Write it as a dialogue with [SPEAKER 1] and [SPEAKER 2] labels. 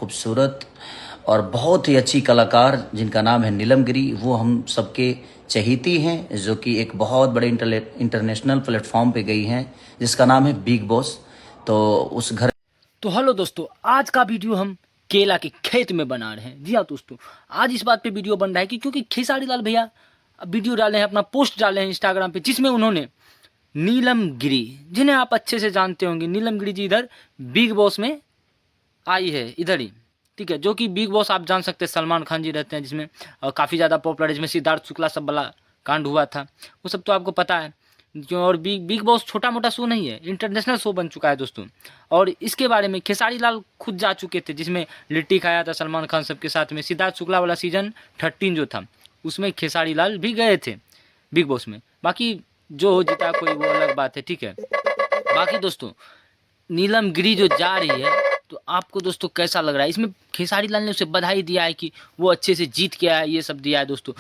[SPEAKER 1] खूबसूरत और बहुत ही अच्छी कलाकार जिनका नाम है नीलम गिरी, वो हम सबके चहेती हैं, जो कि एक बहुत बड़े इंटरनेशनल प्लेटफॉर्म पे गई हैं जिसका नाम है बिग बॉस। तो उस घर
[SPEAKER 2] तो हेलो दोस्तों, आज का वीडियो हम केला के खेत में बना रहे हैं। जी हाँ दोस्तों, आज इस बात पे वीडियो बन रहा है कि क्योंकि खेसारी लाल भैया वीडियो डाले हैं, अपना पोस्ट डाले हैं इंस्टाग्राम पे, जिसमें उन्होंने नीलम गिरी, जिन्हें आप अच्छे से जानते होंगे, नीलम गिरी जी इधर बिग बॉस में आई है, इधर ही, ठीक है, जो कि बिग बॉस आप जान सकते हैं सलमान खान जी रहते हैं, जिसमें काफ़ी ज़्यादा पॉपुलर है, जिसमें सिद्धार्थ शुक्ला सब वाला कांड हुआ था, वो सब तो आपको पता है। जो और बिग बॉस छोटा मोटा शो नहीं है, इंटरनेशनल शो बन चुका है दोस्तों। और इसके बारे में खेसारी लाल खुद जा चुके थे, जिसमें लिट्टी खाया था सलमान खान सबके साथ में। सिद्धार्थ शुक्ला वाला सीजन 13 जो था, उसमें खेसारी लाल भी गए थे बिग बॉस में। बाकी जो हो जीता कोई, वो अलग बात है, ठीक है। बाकी दोस्तों, नीलम गिरी जो जा रही है, तो आपको दोस्तों कैसा लग रहा है? इसमें खेसारी लाल ने उसे बधाई दिया है कि वो अच्छे से जीत के आया, ये सब दिया है दोस्तों।